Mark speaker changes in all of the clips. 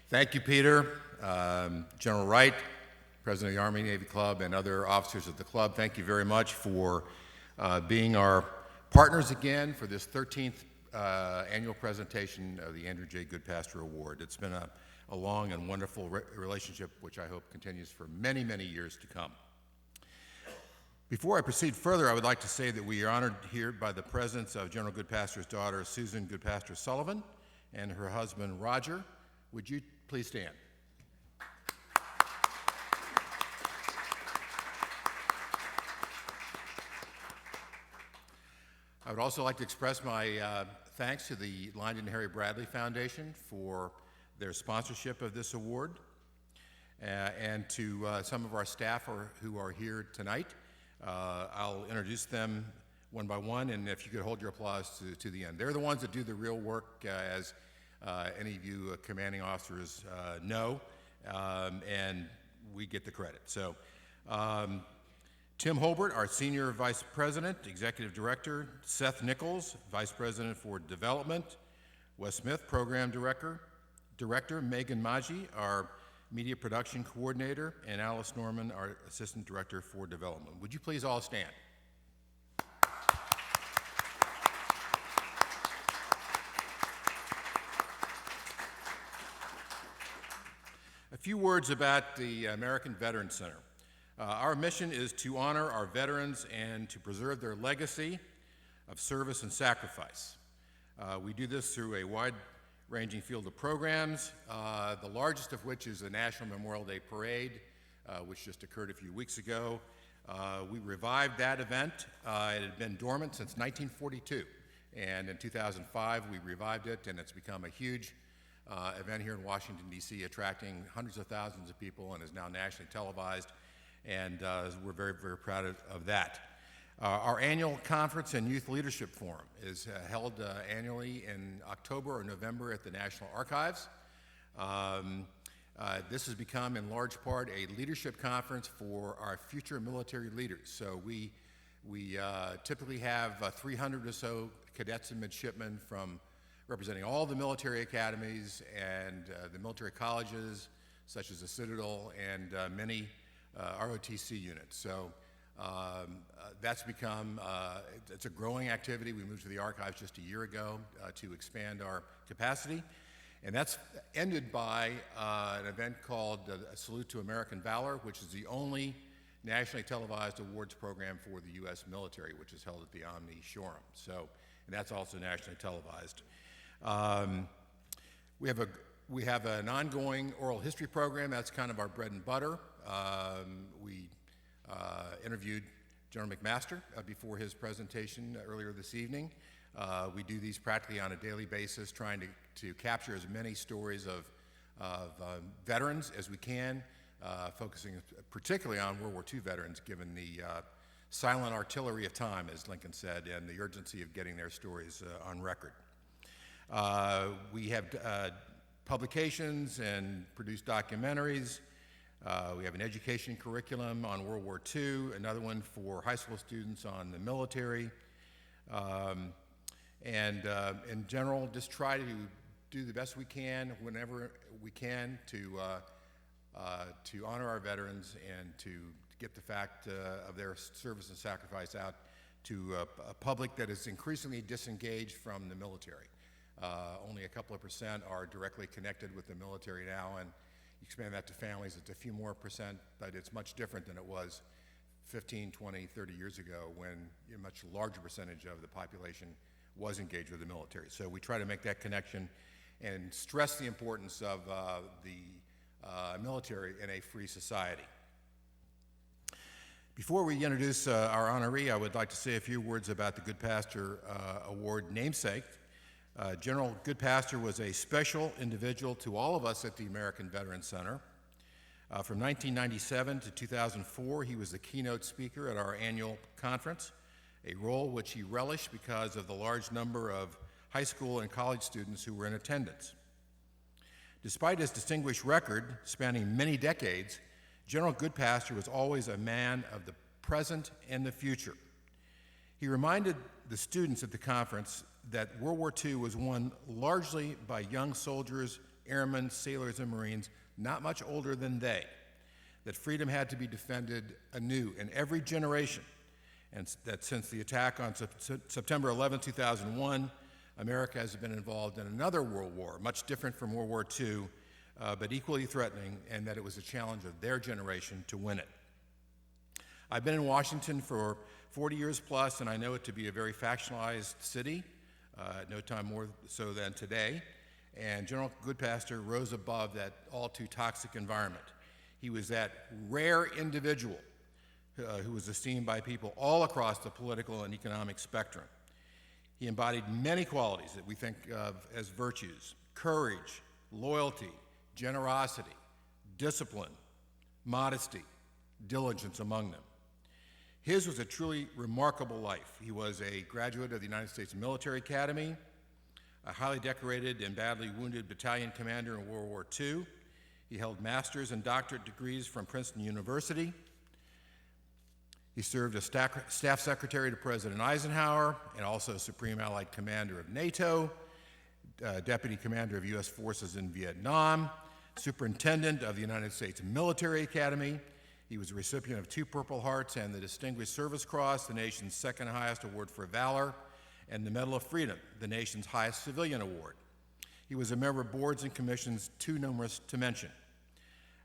Speaker 1: Thank you, Peter. General Wright, President of the Army Navy Club, and other officers of the club, thank you very much for being our partners again for this 13th annual presentation of the Andrew J. Goodpaster Award. It's been a long and wonderful relationship, which I hope continues for many, many years to come. Before I proceed further, I would like to say that we are honored here by the presence of General Goodpaster's daughter, Susan Goodpaster Sullivan, and her husband, Roger. Would you please stand? I would also like to express my thanks to the Lynde and Harry Bradley Foundation for their sponsorship of this award, and to some of our staff who are here tonight. I'll introduce them one by one, and if you could hold your applause to the end. They're the ones that do the real work, as any of you commanding officers know, and we get the credit. So, Tim Hobart, our Senior Vice President, Executive Director; Seth Nichols, Vice President for Development; Wes Smith, Program Director; Megan Maggi, our Media Production Coordinator; and Alice Norman, our Assistant Director for Development. Would you please all stand? A few words about the American Veterans Center. Our mission is to honor our veterans and to preserve their legacy of service and sacrifice. We do this through a wide-ranging field of programs, the largest of which is the National Memorial Day Parade, which just occurred a few weeks ago. We revived that event. It had been dormant since 1942, and in 2005 we revived it, and it's become a huge event here in Washington, D.C., attracting hundreds of thousands of people, and is now nationally televised. And we're very, very proud of that. Our annual conference and youth leadership forum is held annually in October or November at the National Archives. This has become, in large part, a leadership conference for our future military leaders. So we typically have 300 or so cadets and midshipmen from representing all the military academies and the military colleges, such as the Citadel and many ROTC units. So that's become, it's a growing activity. We moved to the archives just a year ago to expand our capacity. And that's ended by an event called a Salute to American Valor, which is the only nationally televised awards program for the U.S. military, which is held at the Omni Shoreham. So, and that's also nationally televised. We have an ongoing oral history program. That's kind of our bread and butter. We interviewed General McMaster before his presentation earlier this evening. We do these practically on a daily basis, trying to capture as many stories of veterans as we can, focusing particularly on World War II veterans, given the silent artillery of time, as Lincoln said, and the urgency of getting their stories on record. We have publications and produce documentaries. We have an education curriculum on World War II, another one for high school students on the military, and in general, just try to do the best we can whenever we can to honor our veterans and to get the fact of their service and sacrifice out to a public that is increasingly disengaged from the military. Only a couple of % are directly connected with the military now, and you expand that to families, it's a few more %, but it's much different than it was 15, 20, 30 years ago, when a much larger percentage of the population was engaged with the military. So we try to make that connection and stress the importance of the military in a free society. Before we introduce our honoree, I would like to say a few words about the Goodpaster Award namesake. General Goodpaster was a special individual to all of us at the American Veterans Center. From 1997 to 2004, he was the keynote speaker at our annual conference, a role which he relished because of the large number of high school and college students who were in attendance. Despite his distinguished record spanning many decades, General Goodpaster was always a man of the present and the future. He reminded the students at the conference that World War II was won largely by young soldiers airmen, sailors, and Marines not much older than they, that freedom had to be defended anew in every generation, and that since the attack on September 11, 2001, America has been involved in another world war, much different from World War II, but equally threatening, and that it was a challenge of their generation to win it. I've been in Washington for 40 years plus, and I know it to be a very factionalized city, no time more so than today, and General Goodpaster rose above that all too toxic environment. He was that rare individual who was esteemed by people all across the political and economic spectrum. He embodied many qualities that we think of as virtues: courage, loyalty, generosity, discipline, modesty, diligence among them. His was a truly remarkable life. He was a graduate of the United States Military Academy, a highly decorated and badly wounded battalion commander in World War II. He held master's and doctorate degrees from Princeton University. He served as staff secretary to President Eisenhower and also Supreme Allied Commander of NATO, deputy commander of U.S. forces in Vietnam, superintendent of the United States Military Academy. He was a recipient of 2 Purple Hearts and the Distinguished Service Cross, the nation's second highest award for valor, and the Medal of Freedom, the nation's highest civilian award. He was a member of boards and commissions too numerous to mention.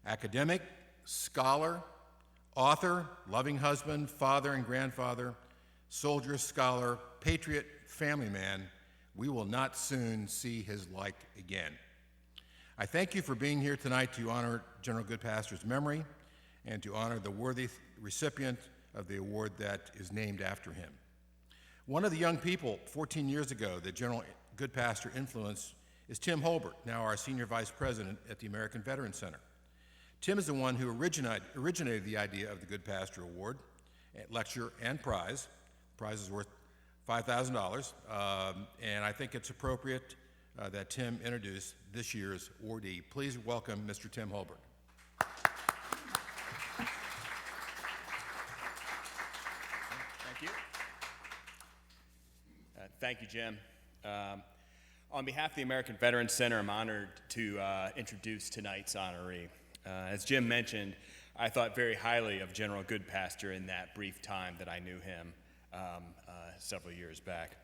Speaker 1: Academic, scholar, author, loving husband, father and grandfather, soldier, scholar, patriot, family man, we will not soon see his like again. I thank you for being here tonight to honor General Goodpaster's memory and to honor the worthy recipient of the award that is named after him. One of the young people 14 years ago that General Goodpaster influenced is Tim Hobart, now our Senior Vice President at the American Veterans Center. Tim is the one who originated the idea of the Goodpaster Award, lecture, and prize. The prize is worth $5,000, and I think it's appropriate that Tim introduce this year's awardee. Please welcome Mr. Tim Hobart.
Speaker 2: Thank you. Thank you, Jim. On behalf of the American Veterans Center, I'm honored to introduce tonight's honoree. As Jim mentioned, I thought very highly of General Goodpaster in that brief time that I knew him several years back.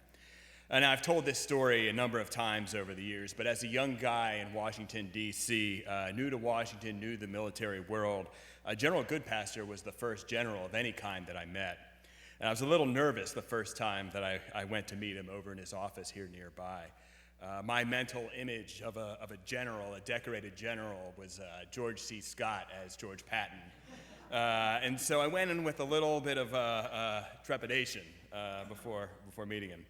Speaker 2: And I've told this story a number of times over the years, but as a young guy in Washington, D.C., new to Washington, new to the military world, General Goodpaster was the first general of any kind that I met. And I was a little nervous the first time that I went to meet him over in his office here nearby. My mental image of a general, a decorated general, was George C. Scott as George Patton. And so I went in with a little bit of trepidation before meeting him.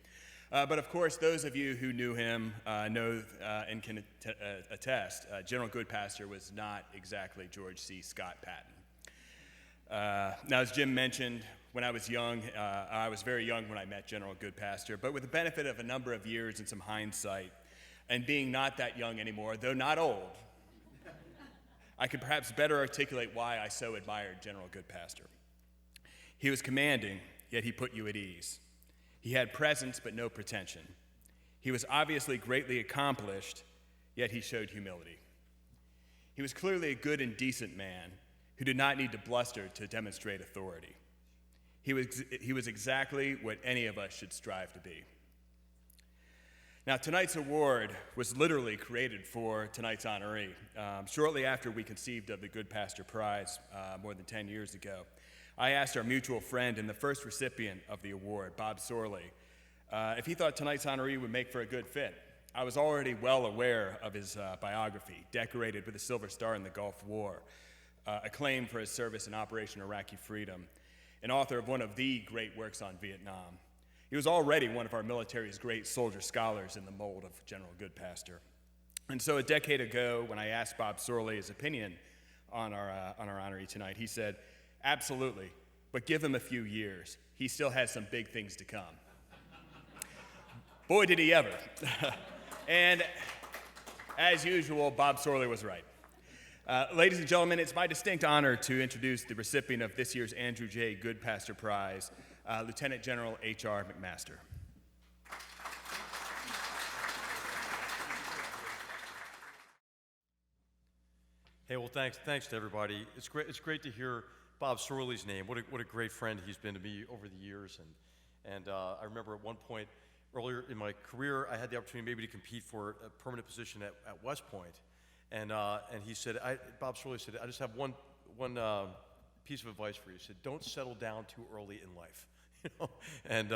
Speaker 2: But of course, those of you who knew him know and can attest, General Goodpaster was not exactly George C. Scott Patton. Now, as Jim mentioned, when I was young, I was very young when I met General Goodpaster, but with the benefit of a number of years and some hindsight, and being not that young anymore, though not old, I could perhaps better articulate why I so admired General Goodpaster. He was commanding, yet he put you at ease. He had presence, but no pretension. He was obviously greatly accomplished, yet he showed humility. He was clearly a good and decent man who did not need to bluster to demonstrate authority. He was exactly what any of us should strive to be. Now, tonight's award was literally created for tonight's honoree. Shortly after we conceived of the Goodpaster Prize more than 10 years ago, I asked our mutual friend and the first recipient of the award, Bob Sorley, if he thought tonight's honoree would make for a good fit. I was already well aware of his biography, decorated with a Silver Star in the Gulf War, acclaimed for his service in Operation Iraqi Freedom, and author of one of the great works on Vietnam. He was already one of our military's great soldier scholars in the mold of General Goodpaster. And so a decade ago, when I asked Bob Sorley his opinion on our honoree tonight, he said, "Absolutely, but give him a few years. He still has some big things to come." Boy, did he ever. And as usual, Bob Sorley was right. Ladies and gentlemen, it's my distinct honor to introduce the recipient of this year's Andrew J. Goodpaster Prize, Lieutenant General H.R. McMaster.
Speaker 3: Hey, well, thanks to everybody. It's great to hear Bob Sorley's name. What a great friend he's been to me over the years. And I remember at one point earlier in my career, I had the opportunity maybe to compete for a permanent position at West Point. And he said, Bob Sorley said, I just have one piece of advice for you. He said, don't settle down too early in life. You know? And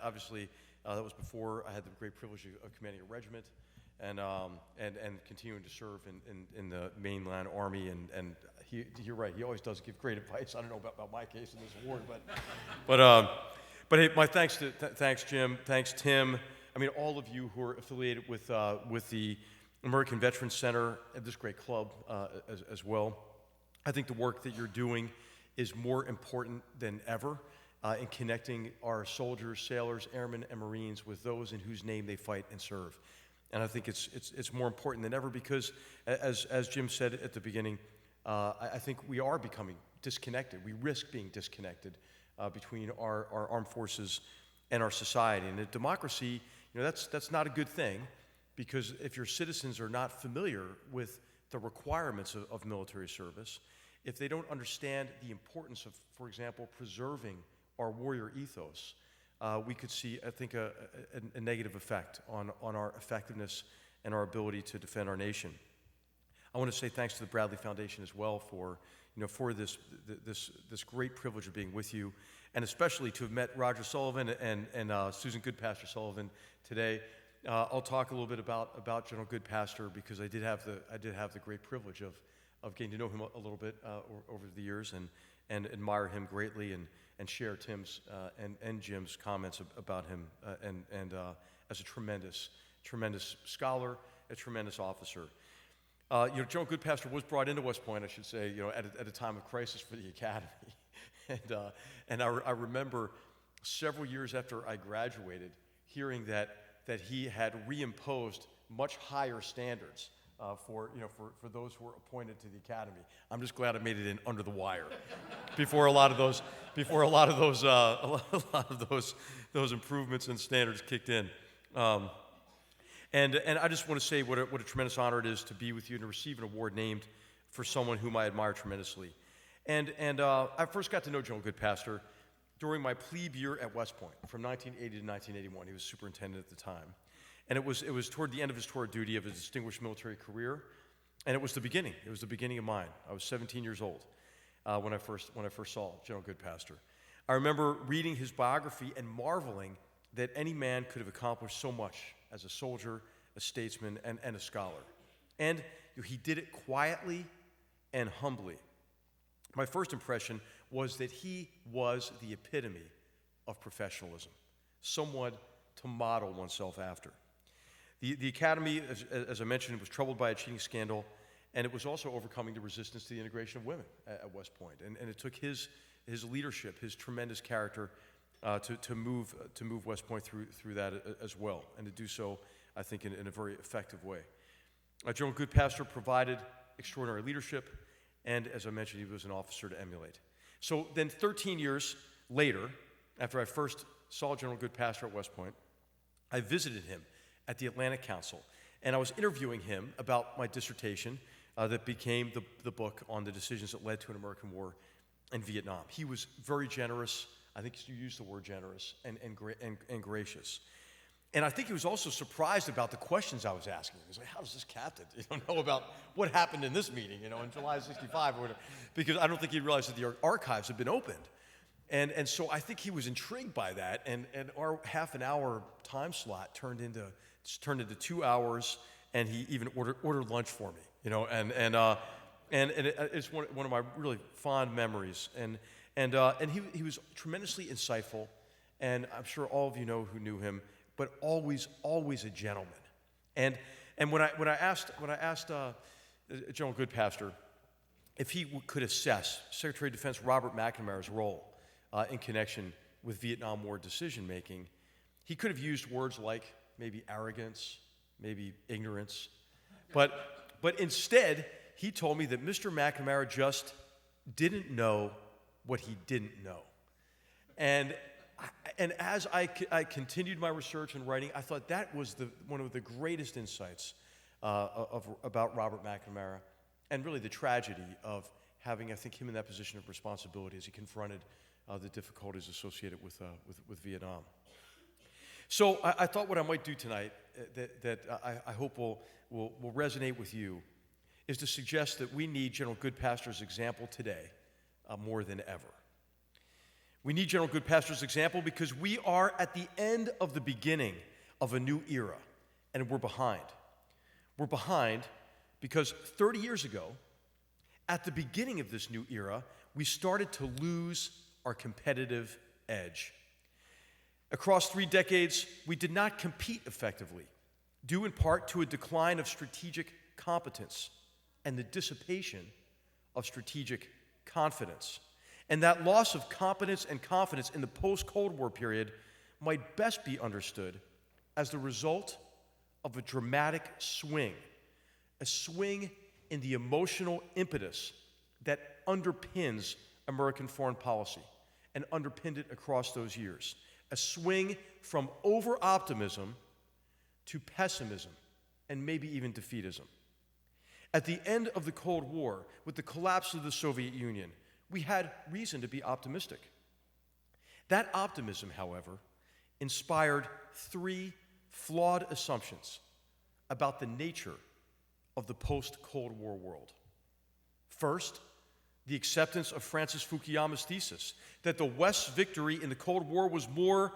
Speaker 3: obviously, that was before I had the great privilege of commanding a regiment and continuing to serve in the mainland army. And you're right, he always does give great advice. I don't know about my case in this award, but hey, my thanks Jim, thanks Tim. I mean, all of you who are affiliated with the American Veterans Center and this great club as well. I think the work that you're doing is more important than ever in connecting our soldiers, sailors, airmen, and Marines with those in whose name they fight and serve. And I think it's more important than ever because, as Jim said at the beginning, I think we are becoming disconnected. We risk being disconnected between our armed forces and our society. And in democracy, you know, that's not a good thing, because if your citizens are not familiar with the requirements of military service, if they don't understand the importance of, for example, preserving our warrior ethos, we could see, I think, a negative effect on our effectiveness and our ability to defend our nation. I want to say thanks to the Bradley Foundation as well for this great privilege of being with you, and especially to have met Roger Sullivan and Susan Goodpaster Sullivan today. I'll talk a little bit about General Goodpaster because I did have the great privilege of getting to know him a little bit over the years and admire him greatly and share Tim's and Jim's comments about him and as a tremendous scholar, a tremendous officer. General Goodpaster was brought into West Point, I should say, at a time of crisis for the academy, and I remember several years after I graduated, hearing that he had reimposed much higher standards for those who were appointed to the academy. I'm just glad I made it in under the wire before a lot of those improvements and standards kicked in. And I just want to say what a tremendous honor it is to be with you and to receive an award named for someone whom I admire tremendously. And I first got to know General Goodpaster during my plebe year at West Point from 1980 to 1981. He was superintendent at the time. And it was toward the end of his tour of duty of his distinguished military career, and it was the beginning. It was the beginning of mine. I was 17 years old when I first saw General Goodpaster. I remember reading his biography and marveling that any man could have accomplished so much as a soldier, a statesman, and a scholar. And he did it quietly and humbly. My first impression was that he was the epitome of professionalism, someone to model oneself after. The Academy, as I mentioned, was troubled by a cheating scandal, and it was also overcoming the resistance to the integration of women at West Point. And it took his leadership, his tremendous character, to move West Point through that as well, and to do so, I think, in a very effective way. General Goodpaster provided extraordinary leadership, and as I mentioned, he was an officer to emulate. So then 13 years later, after I first saw General Goodpaster at West Point, I visited him at the Atlantic Council, and I was interviewing him about my dissertation that became the book on the decisions that led to an American war in Vietnam. He was very generous. I think you used the word generous and gracious. And I think he was also surprised about the questions I was asking. He was like, how does this captain know about what happened in this meeting, in July of '65 or whatever? Because I don't think he realized that the archives had been opened. And so I think he was intrigued by that, and our half an hour time slot turned into 2 hours, and he even ordered lunch for me, and it's one of my really fond memories. And he was tremendously insightful, and I'm sure all of you know who knew him, but always a gentleman. And when I asked General Goodpaster if he could assess Secretary of Defense Robert McNamara's role in connection with Vietnam War decision making, he could have used words like maybe arrogance, maybe ignorance, but instead he told me that Mr. McNamara just didn't know what he didn't know. And as I continued my research and writing, I thought that was one of the greatest insights about Robert McNamara. and really the tragedy of having, I think, him in that position of responsibility as he confronted the difficulties associated with Vietnam. So I thought what I might do tonight that I hope will resonate with you is to suggest that we need General Goodpaster's example today more than ever. We need General Goodpaster's example because we are at the end of the beginning of a new era, and we're behind. We're behind because 30 years ago, at the beginning of this new era, we started to lose our competitive edge. Across 3 decades, we did not compete effectively, due in part to a decline of strategic competence and the dissipation of strategic confidence. And that loss of competence and confidence in the post-Cold War period might best be understood as the result of a dramatic swing, a swing in the emotional impetus that underpins American foreign policy and underpinned it across those years. A swing from over-optimism to pessimism and maybe even defeatism. At the end of the Cold War, with the collapse of the Soviet Union, we had reason to be optimistic. That optimism, however, inspired 3 flawed assumptions about the nature of the post-Cold War world. First, the acceptance of Francis Fukuyama's thesis that the West's victory in the Cold War was more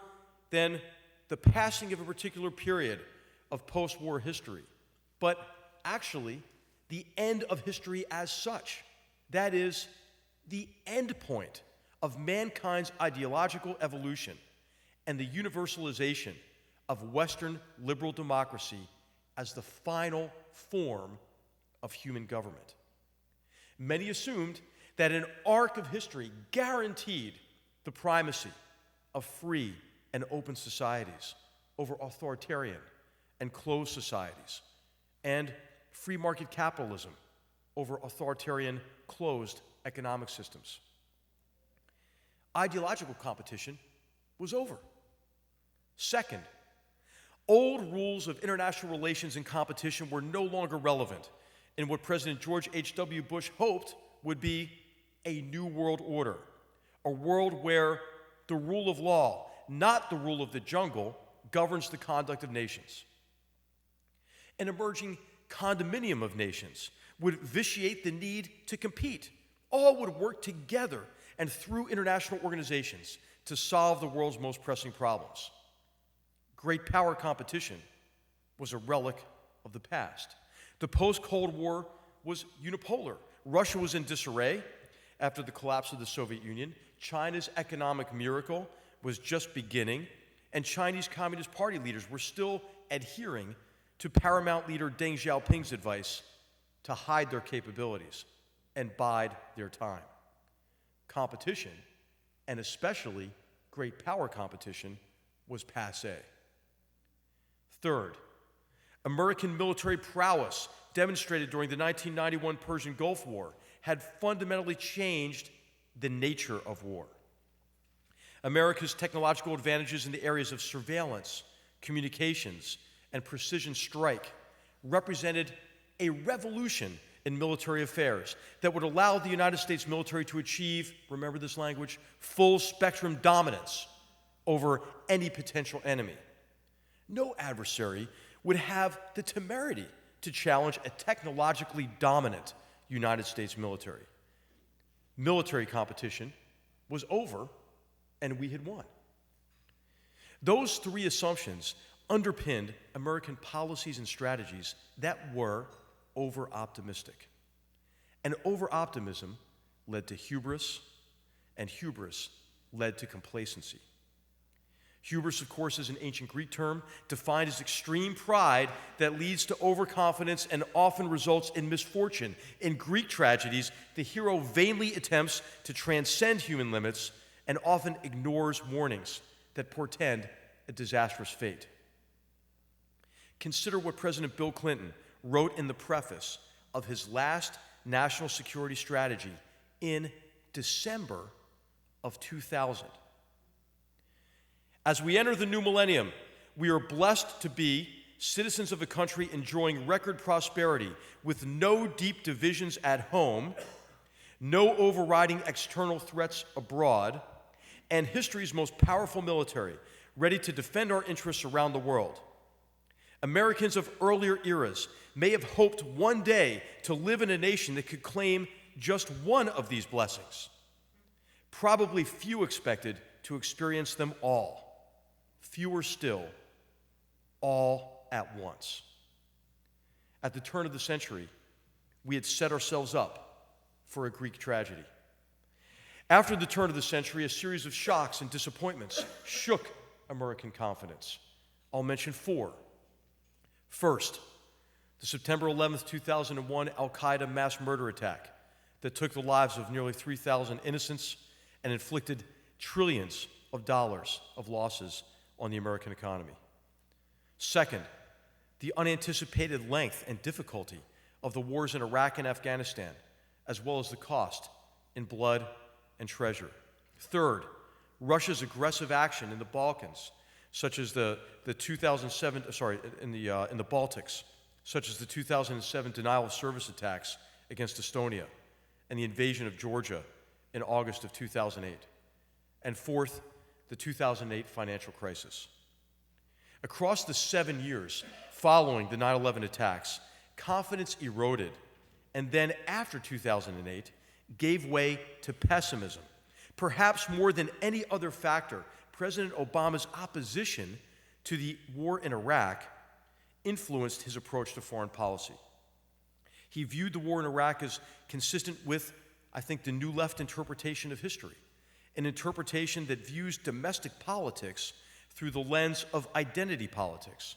Speaker 3: than the passing of a particular period of post-war history, but actually the end of history as such. That is, the end point of mankind's ideological evolution and the universalization of Western liberal democracy as the final form of human government. Many assumed that an arc of history guaranteed the primacy of free and open societies over authoritarian and closed societies, and free market capitalism over authoritarian, closed economic systems. Ideological competition was over. Second, old rules of international relations and competition were no longer relevant in what President George H.W. Bush hoped would be a new world order, a world where the rule of law, not the rule of the jungle, governs the conduct of nations. An emerging condominium of nations would vitiate the need to compete. All would work together and through international organizations to solve the world's most pressing problems. Great power competition was a relic of the past. The post-Cold War was unipolar. Russia was in disarray after the collapse of the Soviet Union. China's economic miracle was just beginning, and Chinese Communist Party leaders were still adhering to paramount leader Deng Xiaoping's advice to hide their capabilities and bide their time. Competition, and especially great power competition, was passé. Third, American military prowess demonstrated during the 1991 Persian Gulf War had fundamentally changed the nature of war. America's technological advantages in the areas of surveillance, communications, and precision strike represented a revolution in military affairs that would allow the United States military to achieve, remember this language, full spectrum dominance over any potential enemy. No adversary would have the temerity to challenge a technologically dominant United States military. Military competition was over, and we had won. Those 3 assumptions underpinned American policies and strategies that were over-optimistic. And over-optimism led to hubris, and hubris led to complacency. Hubris, of course, is an ancient Greek term defined as extreme pride that leads to overconfidence and often results in misfortune. In Greek tragedies, the hero vainly attempts to transcend human limits and often ignores warnings that portend a disastrous fate. Consider what President Bill Clinton wrote in the preface of his last national security strategy in December of 2000. As we enter the new millennium, we are blessed to be citizens of a country enjoying record prosperity with no deep divisions at home, no overriding external threats abroad, and history's most powerful military, ready to defend our interests around the world. Americans of earlier eras may have hoped one day to live in a nation that could claim just one of these blessings. Probably few expected to experience them all. Fewer still, all at once. At the turn of the century, we had set ourselves up for a Greek tragedy. After the turn of the century, a series of shocks and disappointments shook American confidence. I'll mention four. First, the September 11th, 2001 al-Qaeda mass murder attack that took the lives of nearly 3,000 innocents and inflicted trillions of dollars of losses on the American economy. Second, the unanticipated length and difficulty of the wars in Iraq and Afghanistan, as well as the cost in blood and treasure. Third, Russia's aggressive action in the Balkans, such as in the Baltics, such as the 2007 denial of service attacks against Estonia and the invasion of Georgia in August of 2008. And fourth, the 2008 financial crisis. Across the 7 years following the 9/11 attacks, confidence eroded, and then after 2008, gave way to pessimism. Perhaps more than any other factor, President Obama's opposition to the war in Iraq influenced his approach to foreign policy. He viewed the war in Iraq as consistent with, I think, the New Left interpretation of history, an interpretation that views domestic politics through the lens of identity politics,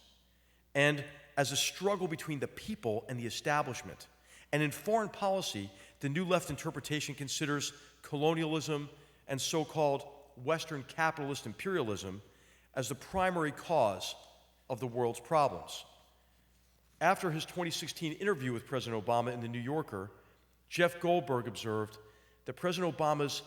Speaker 3: and as a struggle between the people and the establishment. And in foreign policy, the New Left interpretation considers colonialism and so-called Western capitalist imperialism as the primary cause of the world's problems. After his 2016 interview with President Obama in The New Yorker, Jeff Goldberg observed that President Obama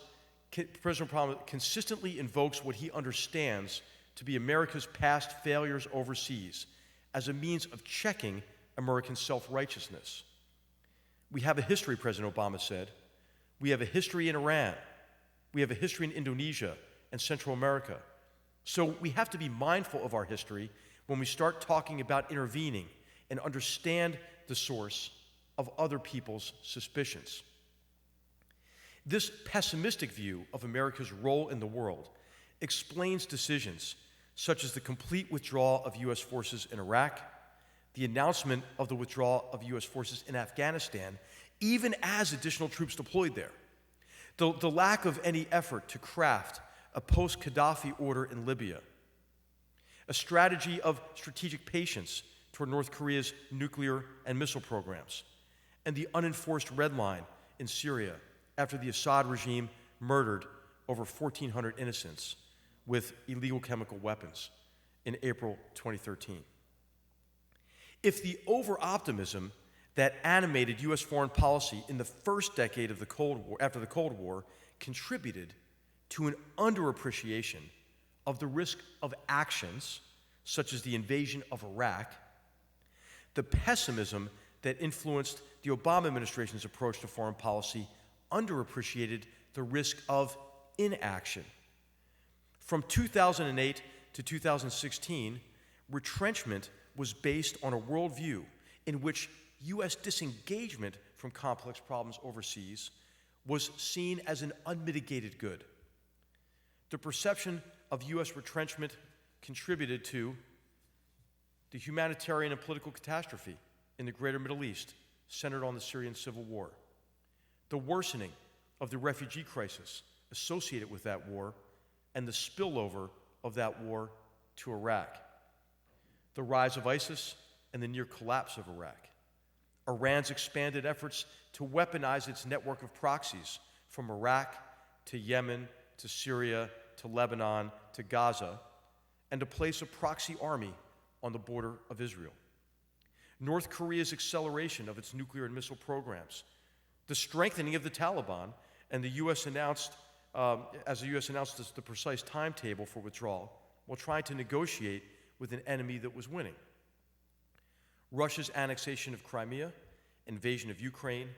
Speaker 3: consistently invokes what he understands to be America's past failures overseas as a means of checking American self-righteousness. We have a history, President Obama said. We have a history in Iran. We have a history in Indonesia and Central America. So we have to be mindful of our history when we start talking about intervening and understand the source of other people's suspicions. This pessimistic view of America's role in the world explains decisions such as the complete withdrawal of U.S. forces in Iraq, the announcement of the withdrawal of U.S. forces in Afghanistan, even as additional troops deployed there, the lack of any effort to craft a post-Gaddafi order in Libya, a strategy of strategic patience toward North Korea's nuclear and missile programs, and the unenforced red line in Syria after the Assad regime murdered over 1,400 innocents with illegal chemical weapons in April 2013. If the over-optimism that animated U.S. foreign policy in the first decade of the Cold War, after the Cold War, contributed to an underappreciation of the risk of actions such as the invasion of Iraq, the pessimism that influenced the Obama administration's approach to foreign policy underappreciated the risk of inaction. From 2008 to 2016, retrenchment was based on a worldview in which U.S. disengagement from complex problems overseas was seen as an unmitigated good. The perception of U.S. retrenchment contributed to the humanitarian and political catastrophe in the greater Middle East, centered on the Syrian civil war, the worsening of the refugee crisis associated with that war, and the spillover of that war to Iraq, the rise of ISIS and the near collapse of Iraq, Iran's expanded efforts to weaponize its network of proxies from Iraq to Yemen to Syria to Lebanon to Gaza, and to place a proxy army on the border of Israel, North Korea's acceleration of its nuclear and missile programs, the strengthening of the Taliban, and the U.S. announced, the precise timetable for withdrawal while trying to negotiate with an enemy that was winning. Russia's annexation of Crimea, invasion of Ukraine,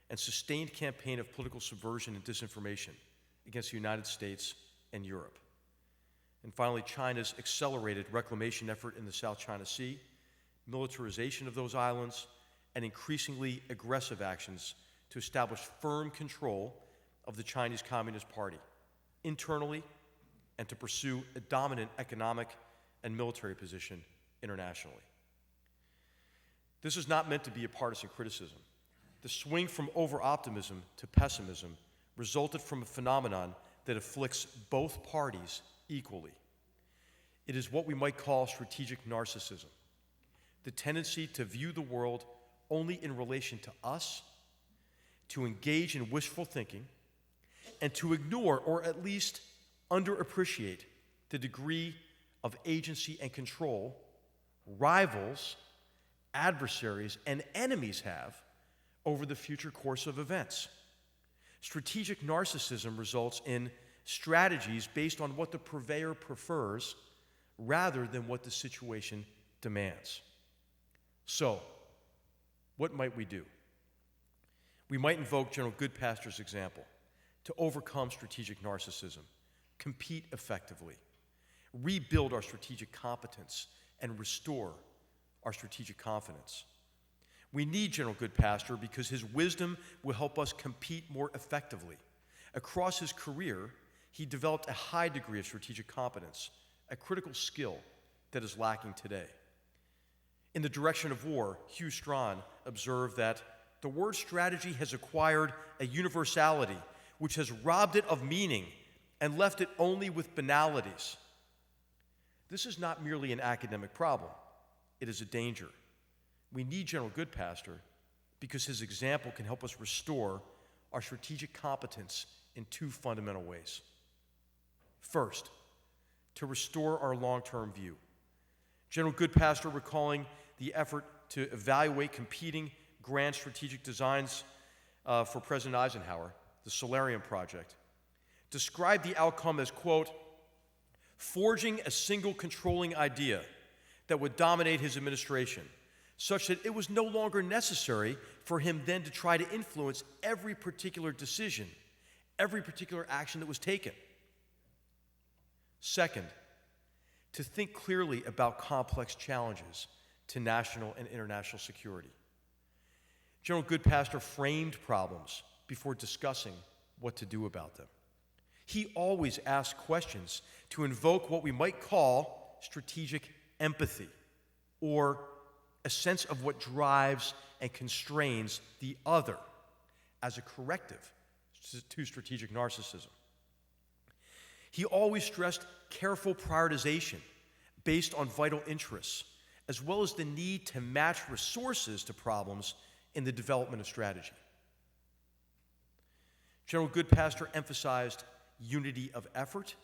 Speaker 3: and sustained campaign of political subversion and disinformation against the United States and Europe. And finally, China's accelerated reclamation effort in the South China Sea, militarization of those islands, and increasingly aggressive actions to establish firm control of the Chinese Communist Party internally and to pursue a dominant economic and military position internationally. This is not meant to be a partisan criticism. The swing from over-optimism to pessimism resulted from a phenomenon that afflicts both parties equally. It is what we might call strategic narcissism, the tendency to view the world only in relation to us, to engage in wishful thinking, and to ignore or at least underappreciate the degree of agency and control rivals, adversaries, and enemies have over the future course of events. Strategic narcissism results in strategies based on what the purveyor prefers rather than what the situation demands. So, what might we do? We might invoke General Goodpaster's example to overcome strategic narcissism, compete effectively, rebuild our strategic competence, and restore our strategic confidence. We need General Goodpaster because his wisdom will help us compete more effectively. Across his career, he developed a high degree of strategic competence, a critical skill that is lacking today. In The Direction of War, Hugh Strachan observed that the word strategy has acquired a universality which has robbed it of meaning and left it only with banalities. This is not merely an academic problem. It is a danger. We need General Goodpaster because his example can help us restore our strategic competence in two fundamental ways. First, to restore our long-term view. General Goodpaster, recalling the effort to evaluate competing grand strategic designs for President Eisenhower, the Solarium Project, described the outcome as, quote, forging a single controlling idea that would dominate his administration, such that it was no longer necessary for him then to try to influence every particular decision, every particular action that was taken. Second, to think clearly about complex challenges to national and international security. General Goodpaster framed problems before discussing what to do about them. He always asked questions to invoke what we might call strategic empathy, or a sense of what drives and constrains the other as a corrective to strategic narcissism. He always stressed careful prioritization based on vital interests, as well as the need to match resources to problems in the development of strategy. General Goodpaster emphasized unity of effort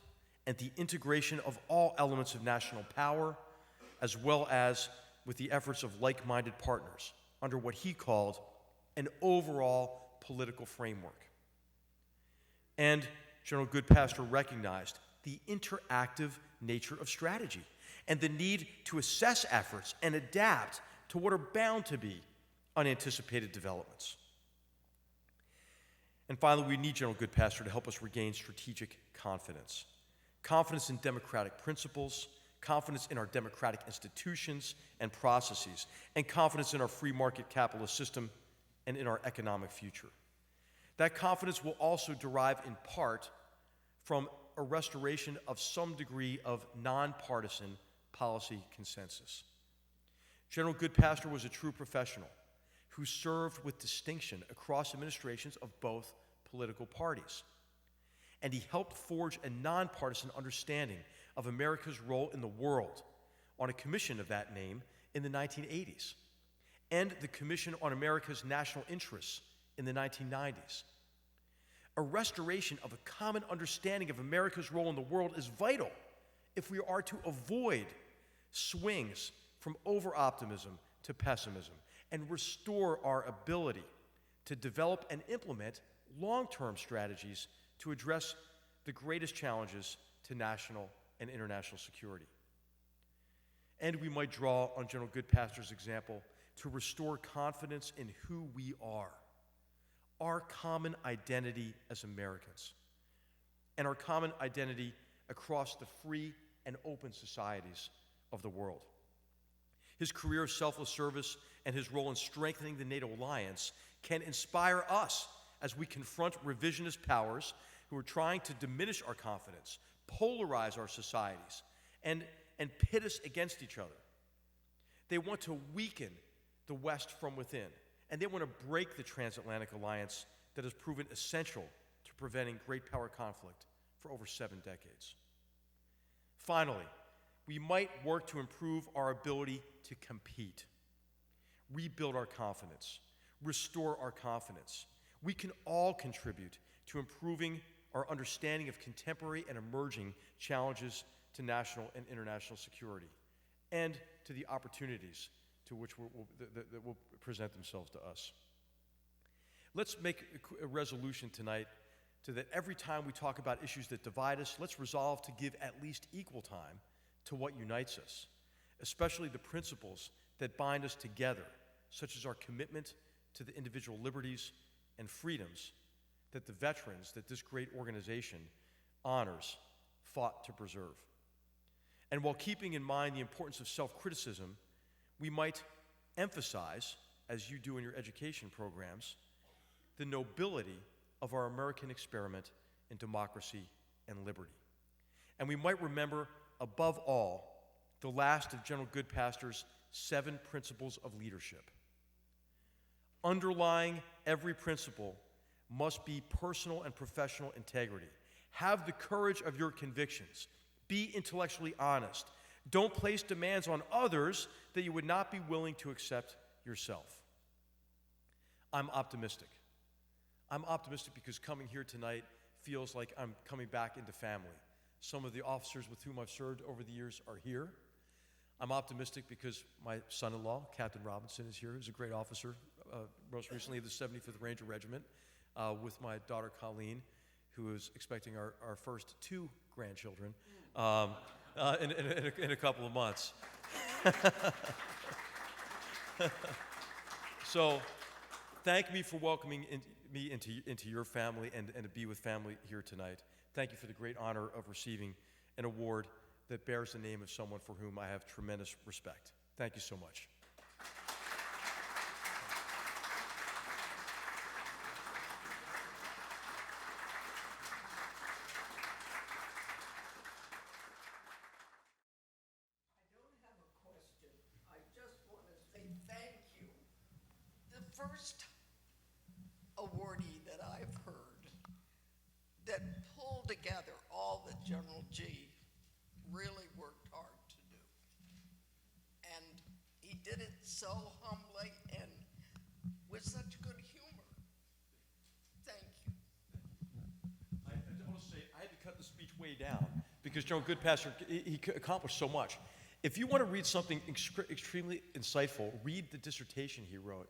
Speaker 3: and the integration of all elements of national power, as well as with the efforts of like-minded partners under what he called an overall political framework. And General Goodpaster recognized the interactive nature of strategy and the need to assess efforts and adapt to what are bound to be unanticipated developments. And finally, we need General Goodpaster to help us regain strategic confidence. Confidence in democratic principles, confidence in our democratic institutions and processes, and confidence in our free market capitalist system and in our economic future. That confidence will also derive in part from a restoration of some degree of nonpartisan policy consensus. General Goodpaster was a true professional who served with distinction across administrations of both political parties. And he helped forge a nonpartisan understanding of America's role in the world on a commission of that name in the 1980s, and the Commission on America's National Interests in the 1990s. A restoration of a common understanding of America's role in the world is vital if we are to avoid swings from over-optimism to pessimism and restore our ability to develop and implement long-term strategies to address the greatest challenges to national and international security. And we might draw on General Goodpaster's example to restore confidence in who we are, our common identity as Americans, and our common identity across the free and open societies of the world. His career of selfless service and his role in strengthening the NATO alliance can inspire us as we confront revisionist powers who are trying to diminish our confidence, polarize our societies, and pit us against each other. They want to weaken the West from within, and they want to break the transatlantic alliance that has proven essential to preventing great power conflict for over 7 decades. Finally, we might work to improve our ability to compete, rebuild our confidence, restore our confidence. We can all contribute to improving our understanding of contemporary and emerging challenges to national and international security, and to the opportunities to which that will present themselves to us. Let's make a resolution tonight to that every time we talk about issues that divide us, let's resolve to give at least equal time to what unites us, especially the principles that bind us together, such as our commitment to the individual liberties and freedoms that the veterans that this great organization honors fought to preserve. And while keeping in mind the importance of self-criticism, we might emphasize, as you do in your education programs, the nobility of our American experiment in democracy and liberty. And we might remember, above all, the last of General Goodpaster's 7 principles of leadership. Underlying every principle must be personal and professional integrity. Have the courage of your convictions. Be intellectually honest. Don't place demands on others that you would not be willing to accept yourself. I'm optimistic. I'm optimistic because coming here tonight feels like I'm coming back into family. Some of the officers with whom I've served over the years are here. I'm optimistic because my son-in-law, Captain Robinson, is here. He's a great officer, most recently of the 75th Ranger Regiment, with my daughter Colleen, who is expecting our first 2 grandchildren in a couple of months. So thank me for welcoming me into your family and to be with family here tonight. Thank you for the great honor of receiving an award that bears the name of someone for whom I have tremendous respect. Thank you so much.
Speaker 4: First awardee that I've heard that pulled together all that General G really worked hard to do. And he did it so humbly and with such good humor. Thank you.
Speaker 3: I want to say, I had to cut the speech way down because General Goodpaster, he accomplished so much. If you want to read something extremely insightful, read the dissertation he wrote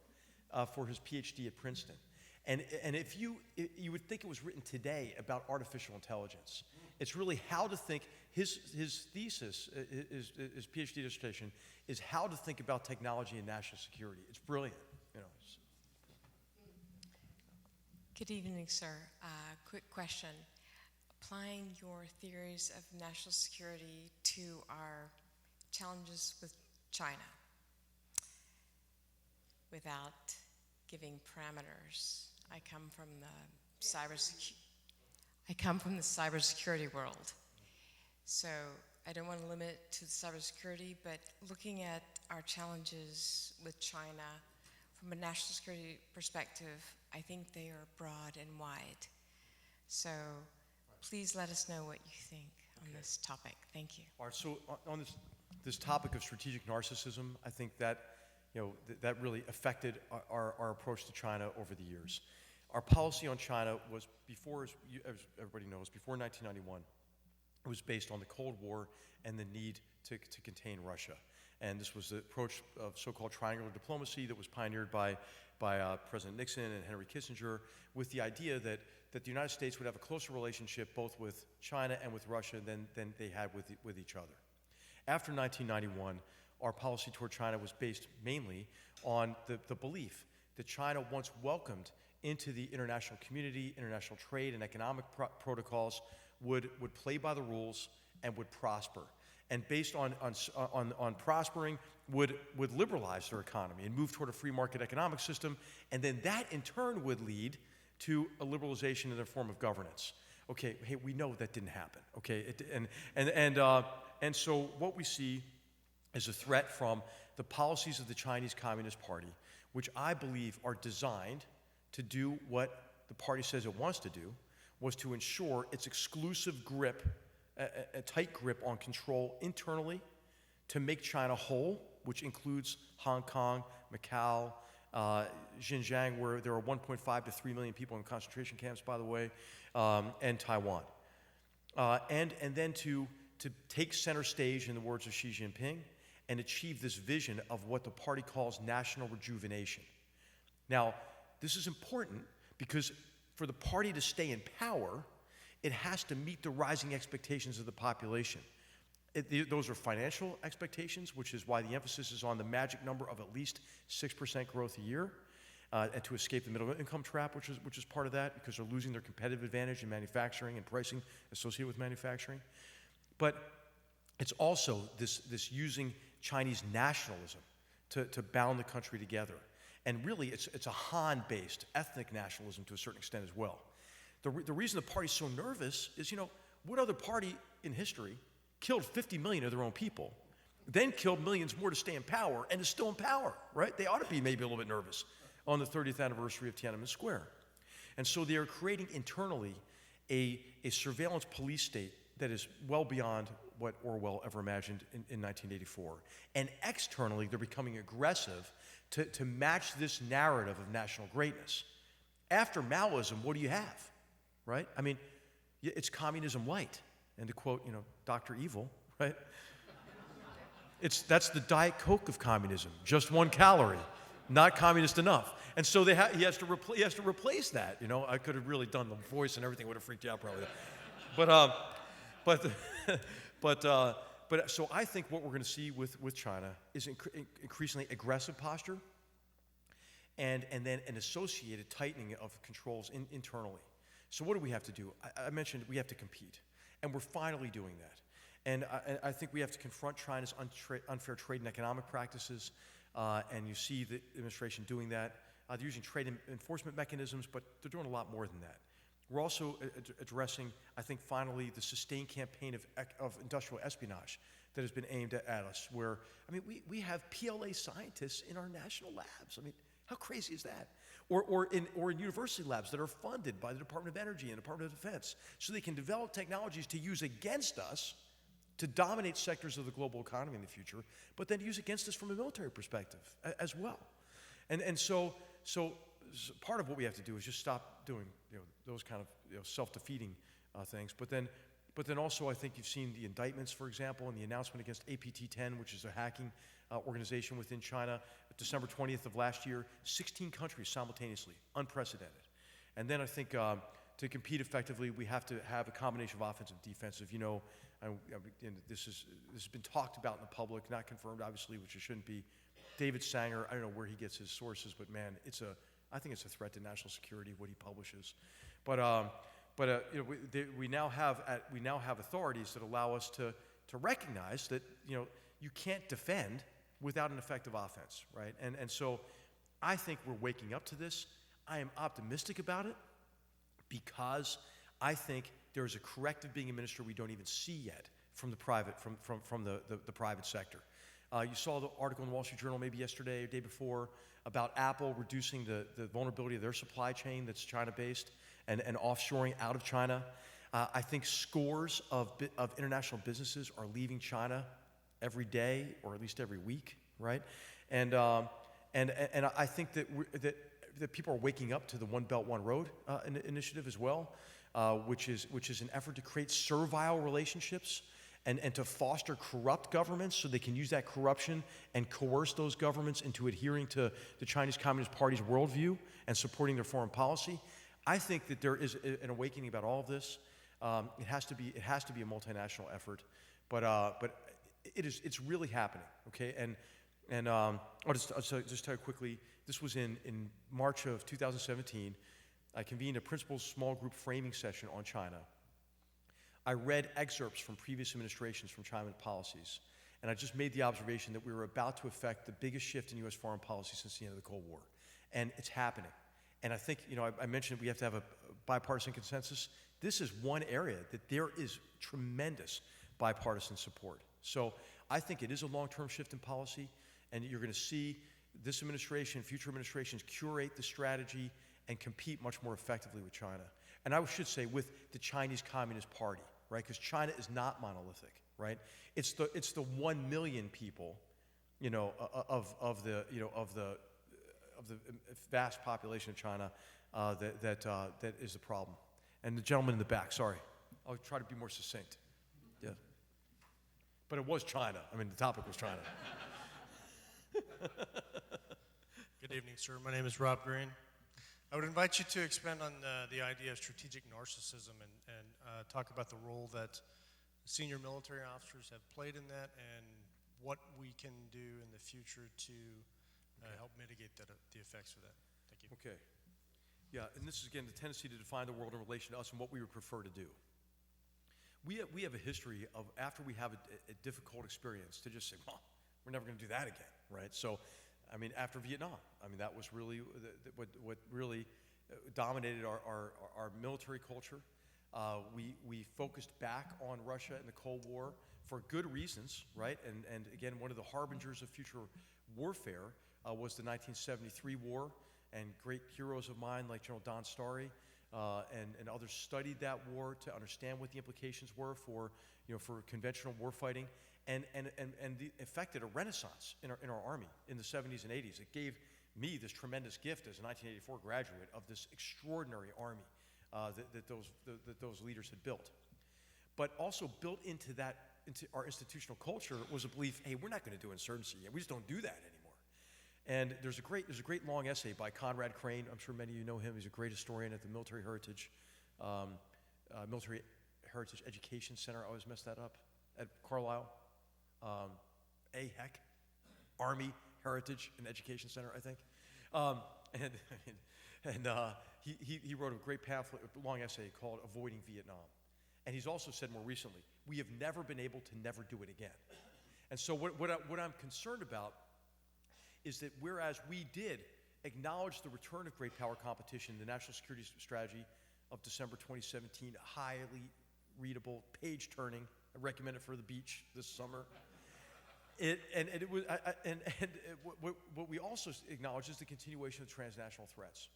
Speaker 3: for his Ph.D. at Princeton. And if you would think it was written today about artificial intelligence. It's really how to think, his thesis, his Ph.D. dissertation, is how to think about technology and national security. It's brilliant, you know.
Speaker 5: Good evening, sir. Quick question. Applying your theories of national security to our challenges with China, without giving parameters. I come from the cybersecurity world. So I don't want to limit it to cybersecurity, but looking at our challenges with China from a national security perspective, I think they are broad and wide. So please let us know what you think on this topic. Thank you.
Speaker 3: All right, so on this topic of strategic narcissism, I think that that really affected our approach to China over the years. Our policy on China was before, as everybody knows, before 1991, it was based on the Cold War and the need to contain Russia. And this was the approach of so-called triangular diplomacy that was pioneered by President Nixon and Henry Kissinger, with the idea that the United States would have a closer relationship both with China and with Russia than they had with each other. After 1991, our policy toward China was based mainly on the belief that China, once welcomed into the international community, international trade and economic protocols, would play by the rules and would prosper. And based on prospering, would liberalize their economy and move toward a free market economic system, and then that in turn would lead to a liberalization in their form of governance. Okay, hey, we know that didn't happen. Okay, and so what we see is a threat from the policies of the Chinese Communist Party, which I believe are designed to do what the party says it wants to do, was to ensure its exclusive grip, a tight grip on control internally to make China whole, which includes Hong Kong, Macau, Xinjiang, where there are 1.5 to 3 million people in concentration camps, by the way, and Taiwan. And then to take center stage, in the words of Xi Jinping, and achieve this vision of what the party calls national rejuvenation. Now, this is important because for the party to stay in power, it has to meet the rising expectations of the population. Those are financial expectations, which is why the emphasis is on the magic number of at least 6% growth a year, and to escape the middle income trap, which is part of that, because they're losing their competitive advantage in manufacturing and pricing associated with manufacturing. But it's also this using Chinese nationalism to bound the country together. And really, it's a Han-based ethnic nationalism to a certain extent as well. The reason the party's so nervous is, what other party in history killed 50 million of their own people, then killed millions more to stay in power, and is still in power, right? They ought to be maybe a little bit nervous on the 30th anniversary of Tiananmen Square. And so they are creating internally a surveillance police state that is well beyond what Orwell ever imagined in 1984. And externally, they're becoming aggressive to match this narrative of national greatness. After Maoism, what do you have, right? I mean, it's communism light. And to quote, Dr. Evil, right? That's the Diet Coke of communism, just 1 calorie, not communist enough. And so he has to replace that. I could have really done the voice and everything would have freaked you out probably. But so I think what we're going to see with China is increasingly aggressive posture, and then an associated tightening of controls internally. So what do we have to do? I mentioned we have to compete, and we're finally doing that. And I think we have to confront China's unfair trade and economic practices, and you see the administration doing that. They're using trade enforcement mechanisms, but they're doing a lot more than that. We're also addressing, I think, finally, the sustained campaign of industrial espionage that has been aimed at us, where, we have PLA scientists in our national labs. How crazy is that? Or in university labs that are funded by the Department of Energy and Department of Defense, so they can develop technologies to use against us to dominate sectors of the global economy in the future, but then use against us from a military perspective as well. And so part of what we have to do is just stop doing those kind of self-defeating things. But then also I think you've seen the indictments, for example, and the announcement against APT-10, which is a hacking organization within China, December 20th of last year, 16 countries simultaneously, unprecedented. And then I think to compete effectively, we have to have a combination of offensive and defensive. This has been talked about in the public, not confirmed, obviously, which it shouldn't be. David Sanger, I don't know where he gets his sources, but man, I think it's a threat to national security what he publishes. We now have authorities that allow us to recognize that you can't defend without an effective offense, right? And so I think we're waking up to this. I am optimistic about it because I think there is a corrective being administered we don't even see yet from the private private sector. You saw the article in the Wall Street Journal maybe yesterday or the day before about Apple reducing the vulnerability of their supply chain that's China-based and offshoring out of China. I think scores of international businesses are leaving China every day or at least every week, right? And I think that people are waking up to the One Belt, One Road initiative as well, which is an effort to create servile relationships and to foster corrupt governments so they can use that corruption and coerce those governments into adhering to the Chinese Communist Party's worldview and supporting their foreign policy. I think that there is an awakening about all of this. It has to be a multinational effort, but it's really happening, okay? And I'll just tell you quickly, this was in March of 2017. I convened a principal small group framing session on China. I read excerpts from previous administrations from China policies, and I just made the observation that we were about to effect the biggest shift in U.S. foreign policy since the end of the Cold War. And it's happening. And I think, I mentioned we have to have a bipartisan consensus. This is one area that there is tremendous bipartisan support. So I think it is a long-term shift in policy, and you're going to see this administration, future administrations curate the strategy and compete much more effectively with China. And I should say with the Chinese Communist Party, right? Because China is not monolithic, right? It's the 1 million people, of the vast population of China that is the problem. And the gentleman in the back, sorry, I'll try to be more succinct. Yeah. But it was China. I mean, the topic was China.
Speaker 6: Good evening, sir. My name is Rob Green. I would invite you to expand on the idea of strategic narcissism and talk about the role that senior military officers have played in that and what we can do in the future to help mitigate the effects of that. Thank you.
Speaker 3: Okay. Yeah, and this is, again, the tendency to define the world in relation to us and what we would prefer to do. We have a history of, after we have a difficult experience, to just say, well, we're never going to do that again, right? So, I mean, after Vietnam, I mean, that was really what really dominated our military culture. We focused back on Russia in the Cold War for good reasons, right? And again, one of the harbingers of future warfare was the 1973 war, and great heroes of mine like General Don Starry and others studied that war to understand what the implications were for conventional warfighting, and effected a renaissance in our Army in the 70s and 80s. It gave me this tremendous gift as a 1984 graduate of this extraordinary Army that those leaders had built. But also built into our institutional culture was a belief, hey, we're not going to do insurgency. We just don't do that anymore. And there's a great long essay by Conrad Crane. I'm sure many of you know him. He's a great historian at the Military Heritage Education Center. I always mess that up. At Carlisle. Army Heritage and Education Center, I think. He wrote a great pamphlet, a long essay called Avoiding Vietnam. And he's also said more recently, we have never been able to never do it again. And so what I'm concerned about is that whereas we did acknowledge the return of great power competition, the National Security Strategy of December 2017, highly readable, page-turning. I recommend it for the beach this summer. What we also acknowledge is the continuation of transnational threats.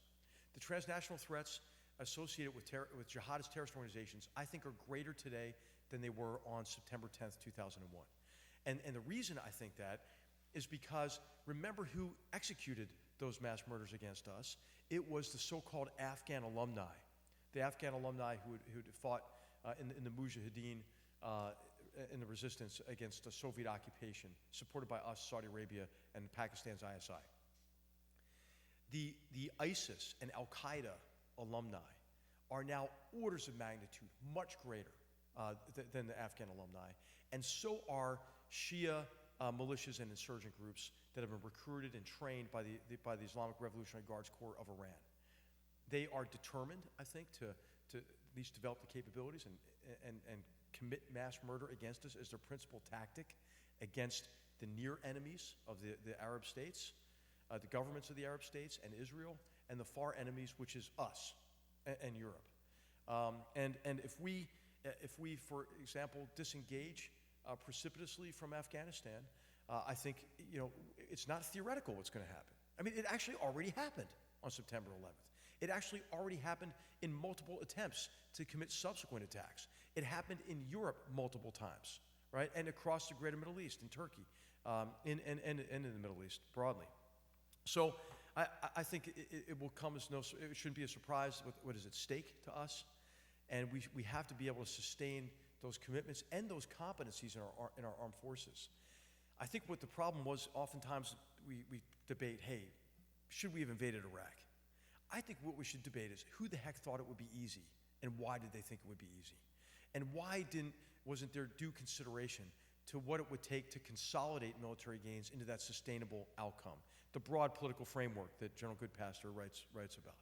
Speaker 3: The transnational threats associated with jihadist terrorist organizations, I think, are greater today than they were on September 10th, 2001. And the reason I think that is because remember who executed those mass murders against us? It was the so-called Afghan alumni, the Afghan alumni who had fought in the Mujahideen in the resistance against the Soviet occupation, supported by us, Saudi Arabia, and Pakistan's ISI. The ISIS and Al-Qaeda alumni are now orders of magnitude much greater than the Afghan alumni, and so are Shia militias and insurgent groups that have been recruited and trained by the Islamic Revolutionary Guards Corps of Iran. They are determined, I think, to at least develop the capabilities and commit mass murder against us as their principal tactic against the near enemies of the Arab states, the governments of the Arab states and Israel, and the far enemies, which is us and Europe. And if we, for example, disengage precipitously from Afghanistan, I think it's not theoretical what's going to happen. I mean, it actually already happened on September 11th. It actually already happened in multiple attempts to commit subsequent attacks. It happened in Europe multiple times, right? And across the greater Middle East, in Turkey, and in the Middle East broadly. So I think it will come as it shouldn't be a surprise what is at stake to us. And we have to be able to sustain those commitments and those competencies in our armed forces. I think what the problem was, oftentimes we debate, hey, should we have invaded Iraq? I think what we should debate is who the heck thought it would be easy, and why did they think it would be easy? And why wasn't there due consideration to what it would take to consolidate military gains into that sustainable outcome, the broad political framework that General Goodpaster writes about.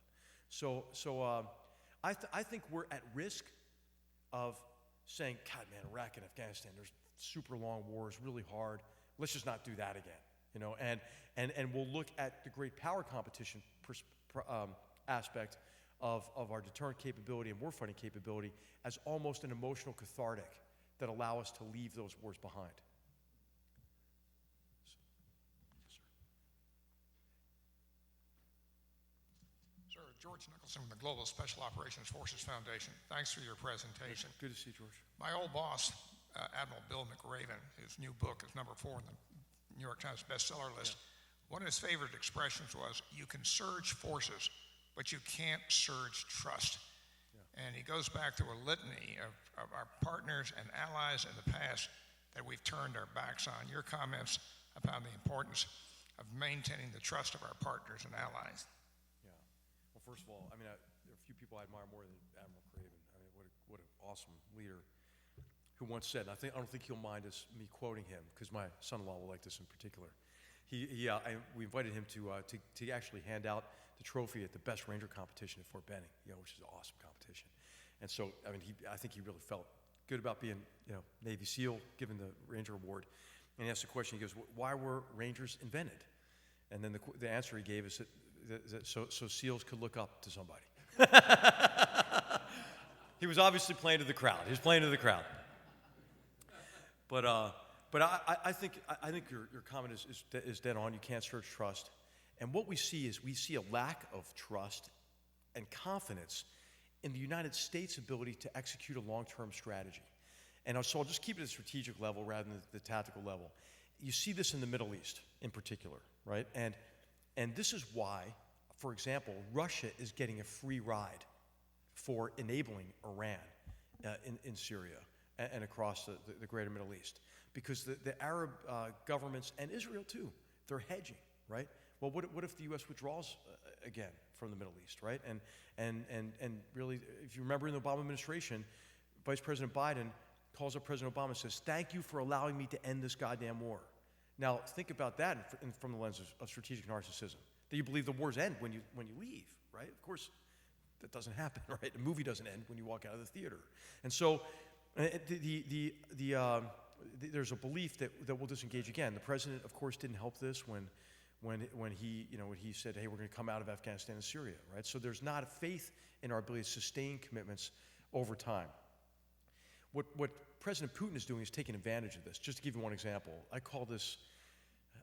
Speaker 3: So I think we're at risk of saying, God, man, Iraq and Afghanistan, there's super long wars, really hard. Let's just not do that again, and we'll look at the great power competition aspect of our deterrent capability and warfighting capability as almost an emotional cathartic that allow us to leave those wars behind.
Speaker 7: Sir, George Nicholson from the Global Special Operations Forces Foundation. Thanks for your presentation.
Speaker 3: Good to see you, George.
Speaker 7: My old boss, Admiral Bill McRaven, his new book is #4 in the New York Times bestseller list. One of his favorite expressions was, you can surge forces, but you can't surge trust. And he goes back to a litany of our partners and allies in the past that we've turned our backs on. Your comments about the importance of maintaining the trust of our partners and allies.
Speaker 3: Yeah. Well, first of all, I mean, there are a few people I admire more than Admiral Craven. I mean, what an awesome leader who once said, and I don't think he'll mind me quoting him, because my son-in-law will like this in particular. We invited him to actually hand out the trophy at the best Ranger competition at Fort Benning, which is an awesome competition. And so, I mean, I think he really felt good about being, Navy SEAL, given the Ranger Award. And he asked the question, he goes, why were Rangers invented? And then the answer he gave is that so SEALs could look up to somebody. He was obviously playing to the crowd. He was playing to the crowd. But I think your comment is dead on. You can't surge trust. And what we see is a lack of trust and confidence in the United States' ability to execute a long-term strategy. And so I'll just keep it at the strategic level rather than the tactical level. You see this in the Middle East in particular, right? And this is why, for example, Russia is getting a free ride for enabling Iran in Syria and across the greater Middle East. Because the Arab governments, and Israel too, they're hedging, right? Well, what if the U.S. withdraws again from the Middle East, right? And really, if you remember in the Obama administration, Vice President Biden calls up President Obama and says, thank you for allowing me to end this goddamn war. Now, think about that from the lens of strategic narcissism. That you believe the wars end when you leave, right? Of course, that doesn't happen, right? The movie doesn't end when you walk out of the theater. And so there's a belief that we'll disengage again. The president, of course, didn't help this when he said, hey, we're going to come out of Afghanistan and Syria, right? So there's not a faith in our ability to sustain commitments over time. What President Putin is doing is taking advantage of this. Just to give you one example, I call this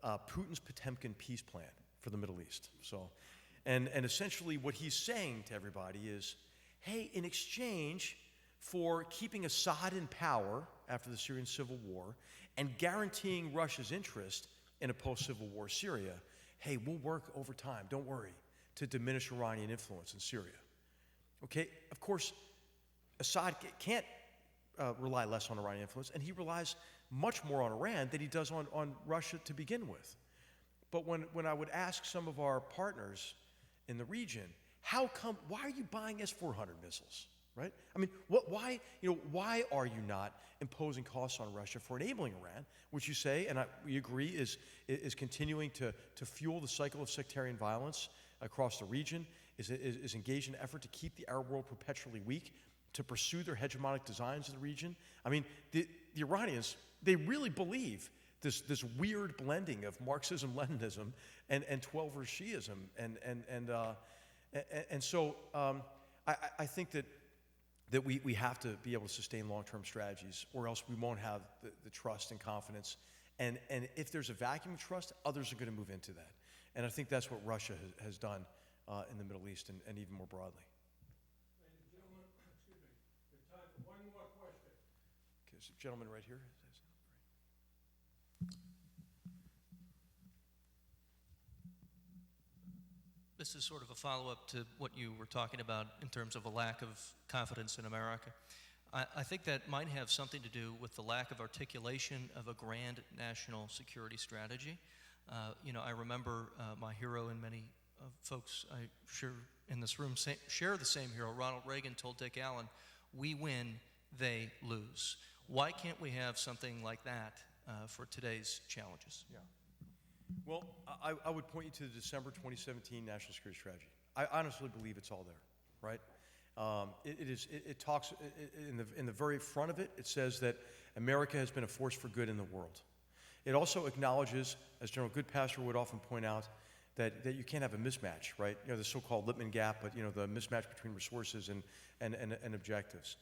Speaker 3: Putin's Potemkin peace plan for the Middle East. So, and essentially what he's saying to everybody is, hey, in exchange for keeping Assad in power after the Syrian civil war and guaranteeing Russia's interest in a post-civil war Syria, hey, we'll work over time, don't worry, to diminish Iranian influence in Syria. Okay, of course, Assad can't rely less on Iranian influence, and he relies much more on Iran than he does on Russia to begin with. But when I would ask some of our partners in the region, why are you buying S-400 missiles? Right? I mean, why are you not imposing costs on Russia for enabling Iran, which you say, and we agree, is continuing to fuel the cycle of sectarian violence across the region, is engaged in an effort to keep the Arab world perpetually weak, to pursue their hegemonic designs in the region? I mean, the Iranians, they really believe this weird blending of Marxism, Leninism, and 12-verse Shiism, and so I think that we have to be able to sustain long-term strategies, or else we won't have the trust and confidence. And if there's a vacuum of trust, others are going to move into that. And I think that's what Russia has done in the Middle East and even more broadly.
Speaker 8: Ladies and gentlemen, excuse me, there's time for one more question.
Speaker 3: Okay, there's a gentleman right here.
Speaker 9: This is sort of a follow-up to what you were talking about in terms of a lack of confidence in America. I think that might have something to do with the lack of articulation of a grand national security strategy. I remember my hero, and many folks I'm sure in this room share the same hero. Ronald Reagan told Dick Allen, "We win, they lose." Why can't we have something like that for today's challenges?
Speaker 3: Yeah. Well, I would point you to the December 2017 National Security Strategy. I honestly believe it's all there, right? It talks, in the very front of it, it says that America has been a force for good in the world. It also acknowledges, as General Goodpaster would often point out, that you can't have a mismatch, right? You know, the so-called Lippmann gap, but you know, the mismatch between resources and objectives.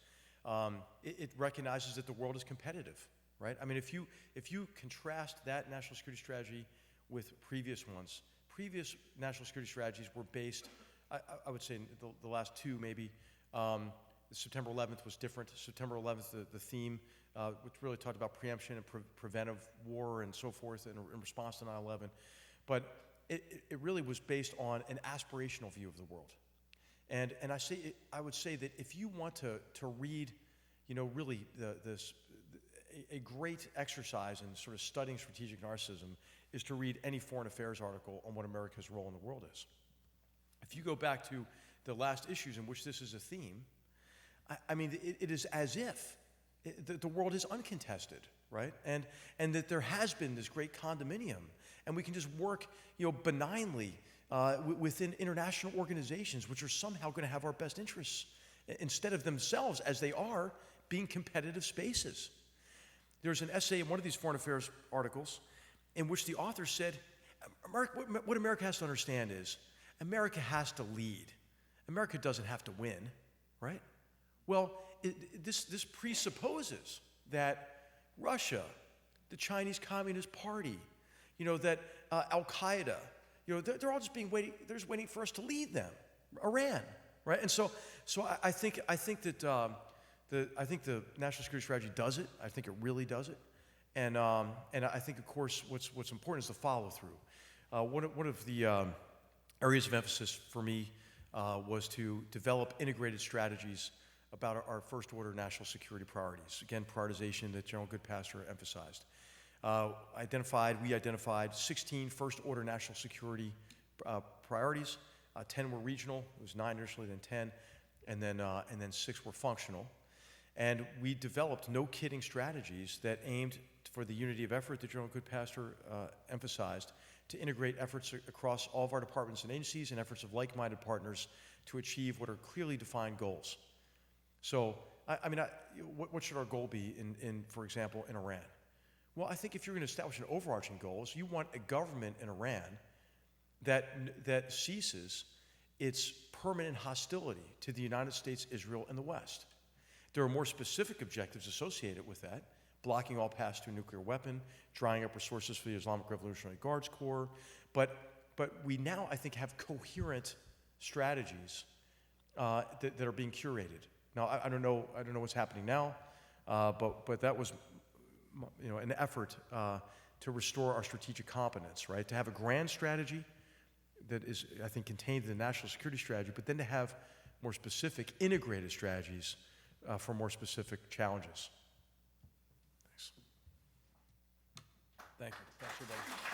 Speaker 3: It recognizes that the world is competitive, right? I mean, if you contrast that national security strategy with previous ones, previous national security strategies were based, I would say in the last two maybe, September 11th was different. September 11th, the theme, which really talked about preemption and preventive war and so forth in response to 9/11. But it really was based on an aspirational view of the world. And I would say that if you want to read, you know, really a great exercise in sort of studying strategic narcissism is to read any foreign affairs article on what America's role in the world is. If you go back to the last issues in which this is a theme, I mean, it is as if the world is uncontested, right? And that there has been this great condominium, and we can just work, you know, benignly within international organizations, which are somehow going to have our best interests, instead of themselves, as they are, being competitive spaces. There's an essay in one of these foreign affairs articles in which the author said, what America has to understand is, America has to lead. America doesn't have to win, right? Well, this presupposes that Russia, the Chinese Communist Party, you know, that Al-Qaeda, you know, they're all just they're just waiting for us to lead them. Iran, right? And so I think that the national security strategy does it. I think it really does it. And I think, of course, what's important is the follow through. One of the areas of emphasis for me was to develop integrated strategies about our first order national security priorities. Again, prioritization that General Goodpaster emphasized. We identified 16 first order national security priorities. 10 were regional. It was 9 initially, then 10, and then 6 were functional. And we developed no-kidding strategies that aimed for the unity of effort that General Goodpaster emphasized, to integrate efforts across all of our departments and agencies and efforts of like-minded partners to achieve what are clearly defined goals. So, what should our goal be for example, in Iran? Well, I think if you're going to establish an overarching goal, is you want a government in Iran that ceases its permanent hostility to the United States, Israel, and the West. There are more specific objectives associated with that: blocking all paths to a nuclear weapon, drying up resources for the Islamic Revolutionary Guards Corps. But we now, I think, have coherent strategies that are being curated. Now, I don't know what's happening now, but that was, you know, an effort to restore our strategic competence, right? To have a grand strategy that is, I think, contained in the national security strategy, but then to have more specific integrated strategies for more specific challenges. Thanks. Thank you. Thanks, everybody.